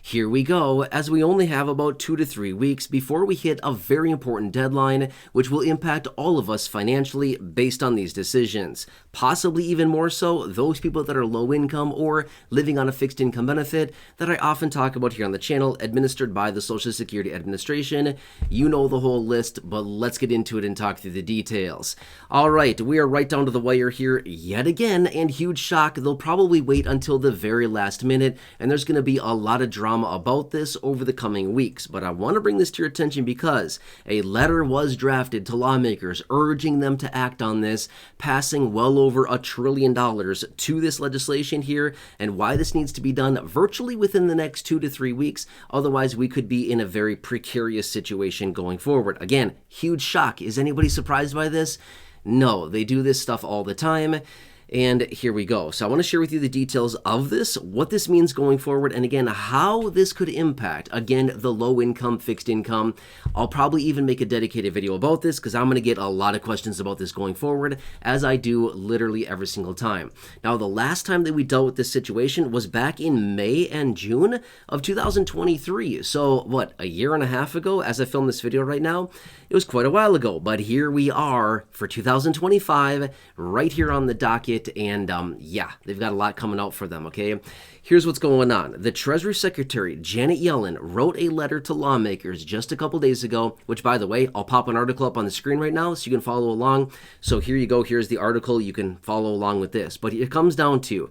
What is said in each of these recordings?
Here we go, as we only have about 2 to 3 weeks before we hit a very important deadline, which will impact all of us financially based on these decisions. Possibly even more so, those people that are low income or living on a fixed income benefit that I often talk about here on the channel, administered by the Social Security Administration. You know the whole list, but let's get into it and talk through the details. All right, we are right down to the wire here yet again, and huge shock, they'll probably wait until the very last minute, and there's going to be a lot of drama about this over the coming weeks. But I want to bring this to your attention because a letter was drafted to lawmakers urging them to act on this, passing well over $1 trillion to this legislation here, and why this needs to be done virtually within the next 2 to 3 weeks. Otherwise, we could be in a very precarious situation going forward. Again, huge shock. Is anybody surprised by this? No, they do this stuff all the time. And here we go. So I want to share with you the details of this, what this means going forward, and again, how this could impact, again, the low income, fixed income. I'll probably even make a dedicated video about this because I'm going to get a lot of questions about this going forward, as I do literally every single time. Now, the last time that we dealt with this situation was back in May and June of 2023. So what, a year and a half ago as I film this video right now? It was quite a while ago, but here we are for 2025, right here on the docket. And yeah, they've got a lot coming out for them, okay? Here's what's going on. The Treasury Secretary, Janet Yellen, wrote a letter to lawmakers just a couple days ago, which, by the way, I'll pop an article up on the screen right now so you can follow along. So here you go. Here's the article. You can follow along with this. But it comes down to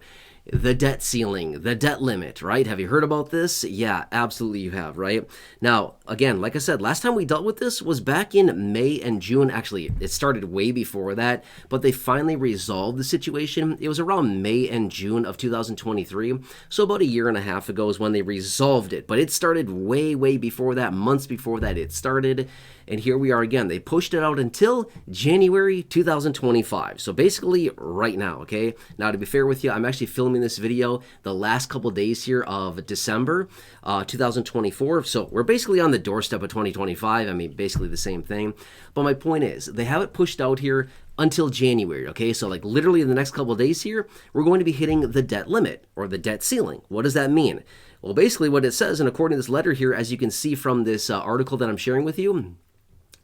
the debt ceiling, the debt limit, right? Have you heard about this? Yeah, absolutely you have, right? Now, again, like I said, last time we dealt with this was back in May and June. Actually, it started way before that, but they finally resolved the situation. It was around May and June of 2023. So about a year and a half ago is when they resolved it, but it started way, way before that, months before that it started. And here we are again. They pushed it out until January 2025. So basically right now, okay? Now, to be fair with you, I'm actually filming this video the last couple days here of December 2024. So we're basically on the doorstep of 2025. I mean, basically the same thing. But my point is, they have it pushed out here until January, okay? So like literally in the next couple of days here, we're going to be hitting the debt limit or the debt ceiling. What does that mean? Well, basically what it says, and according to this letter here, as you can see from this article that I'm sharing with you,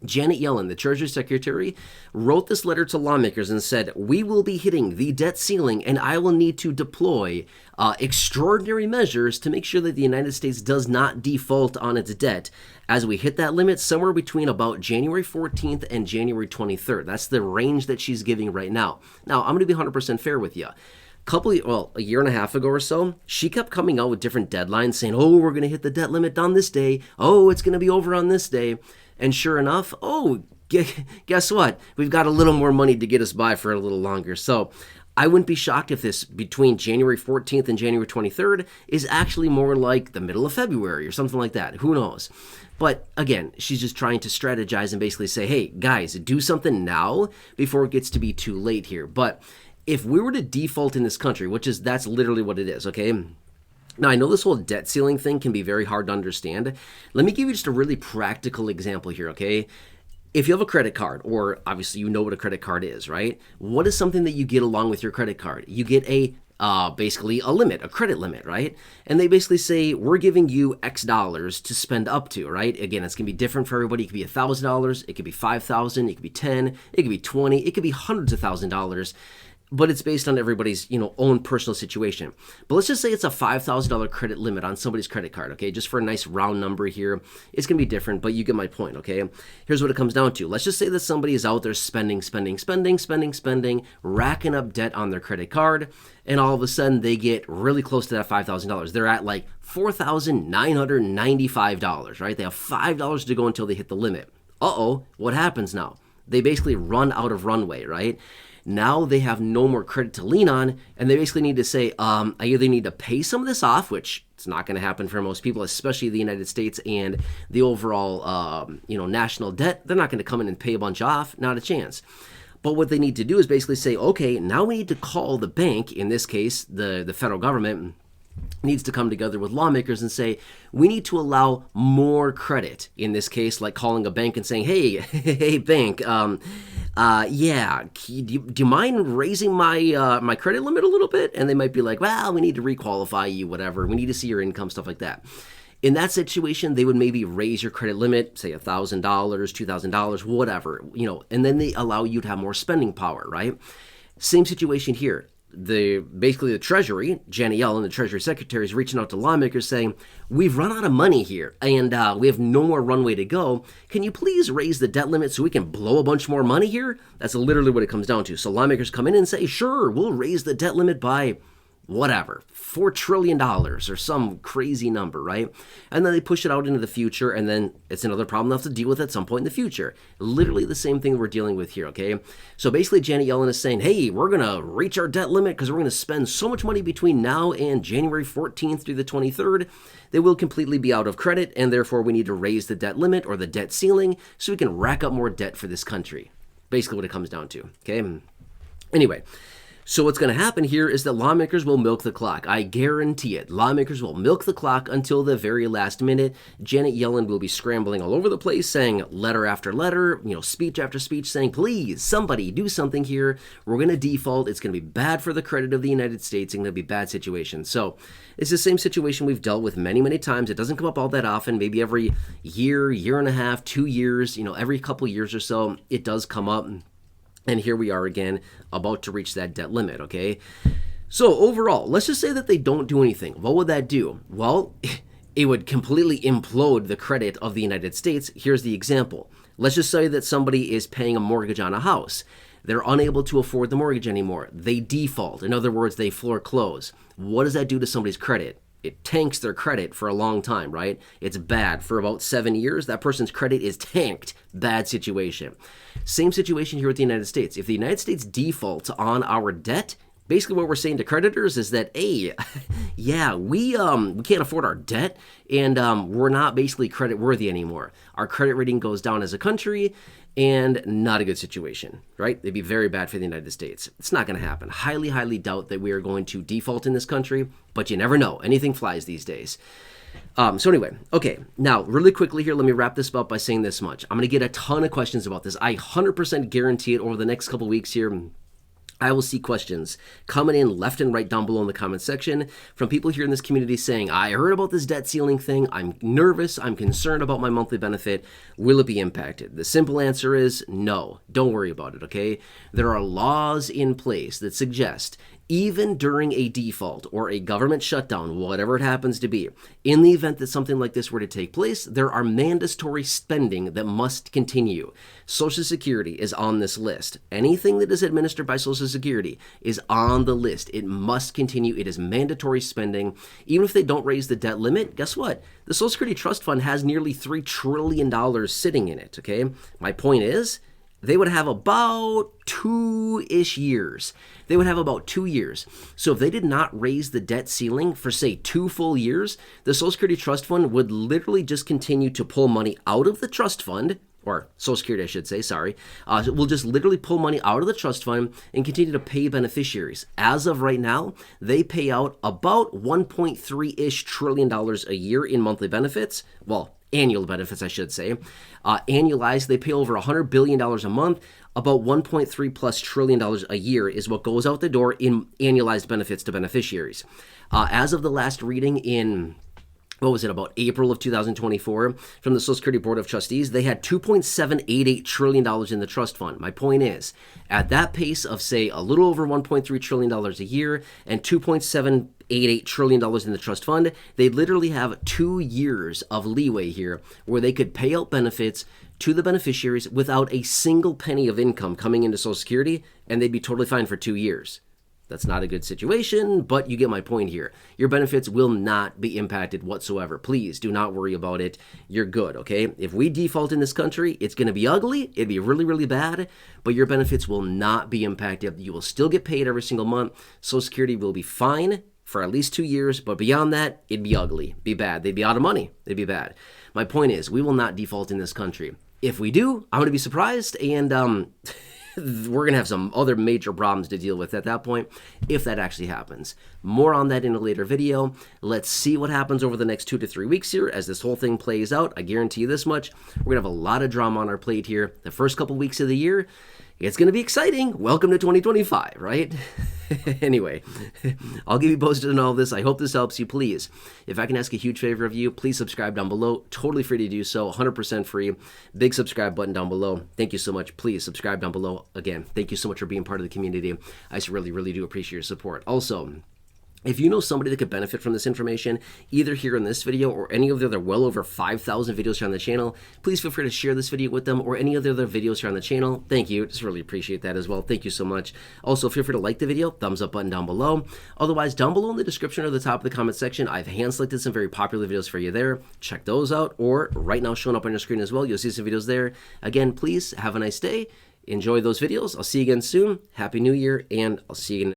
Janet Yellen, the Treasury Secretary, wrote this letter to lawmakers and said, we will be hitting the debt ceiling and I will need to deploy extraordinary measures to make sure that the United States does not default on its debt as we hit that limit somewhere between about January 14th and January 23rd. That's the range that she's giving right now. Now, I'm going to be 100% fair with you. A year and a half ago or so, she kept coming out with different deadlines saying, oh, we're going to hit the debt limit on this day. Oh, it's going to be over on this day. And sure enough, guess what? We've got a little more money to get us by for a little longer. So I wouldn't be shocked if this between January 14th and January 23rd is actually more like the middle of February or something like that. Who knows? But again, she's just trying to strategize and basically say, hey, guys, do something now before it gets to be too late here. But if we were to default in this country, that's literally what it is, okay? Now, I know this whole debt ceiling thing can be very hard to understand. Let me give you just a really practical example here, okay? If you have a credit card, or obviously you know what a credit card is, right? What is something that you get along with your credit card? You get basically a limit, a credit limit, right? And they basically say, we're giving you X dollars to spend up to, right? Again, it's going to be different for everybody. It could be $1,000, it could be $5,000, it could be 10, it could be 20, it could be hundreds of $1,000s. But it's based on everybody's, own personal situation. But let's just say it's a $5,000 credit limit on somebody's credit card, okay? Just for a nice round number here. It's going to be different, but you get my point, okay? Here's what it comes down to. Let's just say that somebody is out there spending, racking up debt on their credit card, and all of a sudden they get really close to that $5,000. They're at like $4,995, right? They have $5 to go until they hit the limit. Uh-oh, what happens now? They basically run out of runway, right? Now they have no more credit to lean on, and they basically need to say, I either need to pay some of this off, which it's not going to happen for most people, especially the United States and the overall, national debt. They're not going to come in and pay a bunch off, not a chance. But what they need to do is basically say, okay, now we need to call the bank, in this case, the federal government, needs to come together with lawmakers and say, we need to allow more credit. In this case, like calling a bank and saying, hey, bank, yeah, do you mind raising my credit limit a little bit? And they might be like, well, we need to requalify you, whatever. We need to see your income, stuff like that. In that situation, they would maybe raise your credit limit, say $1,000, $2,000, whatever, and then they allow you to have more spending power, right? Same situation here. Basically the Treasury, Janet Yellen, the Treasury Secretary, is reaching out to lawmakers saying, we've run out of money here and we have no more runway to go. Can you please raise the debt limit so we can blow a bunch more money here? That's literally what it comes down to. So lawmakers come in and say, sure, we'll raise the debt limit by whatever, $4 trillion or some crazy number, right? And then they push it out into the future, and then it's another problem they'll have to deal with at some point in the future. Literally the same thing we're dealing with here, okay? So basically Janet Yellen is saying, hey, we're going to reach our debt limit because we're going to spend so much money between now and January 14th through the 23rd that we'll completely be out of credit, and therefore we need to raise the debt limit or the debt ceiling so we can rack up more debt for this country. Basically what it comes down to, okay? Anyway, so what's going to happen here is that lawmakers will milk the clock. I guarantee it. Lawmakers will milk the clock until the very last minute. Janet Yellen will be scrambling all over the place, saying letter after letter, speech after speech, saying, please, somebody do something here. We're going to default. It's going to be bad for the credit of the United States. It's going to be a bad situation. So it's the same situation we've dealt with many, many times. It doesn't come up all that often. Maybe every year, year and a half, 2 years, every couple years or so, it does come up. And here we are again, about to reach that debt limit, okay? So overall, let's just say that they don't do anything. What would that do? Well, it would completely implode the credit of the United States. Here's the example. Let's just say that somebody is paying a mortgage on a house. They're unable to afford the mortgage anymore. They default. In other words, they foreclose. What does that do to somebody's credit? It tanks their credit for a long time, right? It's bad. For about 7 years, that person's credit is tanked. Bad situation. Same situation here with the United States. If the United States defaults on our debt, basically what we're saying to creditors is that, hey, yeah, we can't afford our debt, and we're not basically credit worthy anymore. Our credit rating goes down as a country, and not a good situation, right? It'd be very bad for the United States. It's not going to happen. Highly, highly doubt that we are going to default in this country, but you never know. Anything flies these days. So anyway, okay, now really quickly here, let me wrap this up by saying this much. I'm going to get a ton of questions about this. I 100% guarantee it over the next couple weeks here. I will see questions coming in left and right down below in the comment section from people here in this community saying, I heard about this debt ceiling thing. I'm nervous. I'm concerned about my monthly benefit. Will it be impacted? The simple answer is no. Don't worry about it, okay? There are laws in place that suggest even during a default or a government shutdown, whatever it happens to be, in the event that something like this were to take place, there are mandatory spending that must continue. Social Security is on this list. Anything that is administered by Social Security is on the list. It must continue. It is mandatory spending. Even if they don't raise the debt limit, guess what? The Social Security Trust Fund has nearly $3 trillion sitting in it, okay? My point is, they would have about 2-ish years. They would have about 2 years. So if they did not raise the debt ceiling for, say, 2 full years, the Social Security Trust Fund would literally just continue to pull money out of the trust fund, or Social Security, I should say, sorry. We'll just literally pull money out of the trust fund and continue to pay beneficiaries. As of right now, they pay out about $1.3-ish trillion a year in monthly benefits. Well, annual benefits, I should say. Annualized, they pay over $100 billion a month. About $1.3+ trillion a year is what goes out the door in annualized benefits to beneficiaries. As of the last reading in, about April of 2024 from the Social Security Board of Trustees, they had $2.788 trillion in the trust fund. My point is, at that pace of, say, a little over $1.3 trillion a year and $2.788 trillion in the trust fund, they literally have 2 years of leeway here where they could pay out benefits to the beneficiaries without a single penny of income coming into Social Security, and they'd be totally fine for 2 years. That's not a good situation, but you get my point here. Your benefits will not be impacted whatsoever. Please do not worry about it. You're good, okay? If we default in this country, it's going to be ugly. It'd be really, really bad, but your benefits will not be impacted. You will still get paid every single month. Social Security will be fine for at least 2 years, but beyond that, it'd be ugly, be bad. They'd be out of money. They'd be bad. My point is, we will not default in this country. If we do, I'm going to be surprised, and we're going to have some other major problems to deal with at that point, if that actually happens. More on that in a later video. Let's see what happens over the next 2 to 3 weeks here as this whole thing plays out. I guarantee you this much. We're going to have a lot of drama on our plate here. The first couple weeks of the year, It's going to be exciting. Welcome to 2025, right? Anyway, I'll keep you posted on all this. I hope this helps you. Please, if I can ask a huge favor of you, please subscribe down below. Totally free to do so, 100% free. Big subscribe button down below. Thank you so much. Please subscribe down below. Again, thank you so much for being part of the community. I just really, really do appreciate your support. Also, if you know somebody that could benefit from this information, either here in this video or any of the other well over 5,000 videos here on the channel, please feel free to share this video with them or any of the other videos here on the channel. Thank you. Just really appreciate that as well. Thank you so much. Also, feel free to like the video, thumbs up button down below. Otherwise, down below in the description or the top of the comment section, I've hand selected some very popular videos for you there. Check those out, or right now showing up on your screen as well. You'll see some videos there. Again, please have a nice day. Enjoy those videos. I'll see you again soon. Happy New Year, and I'll see you again.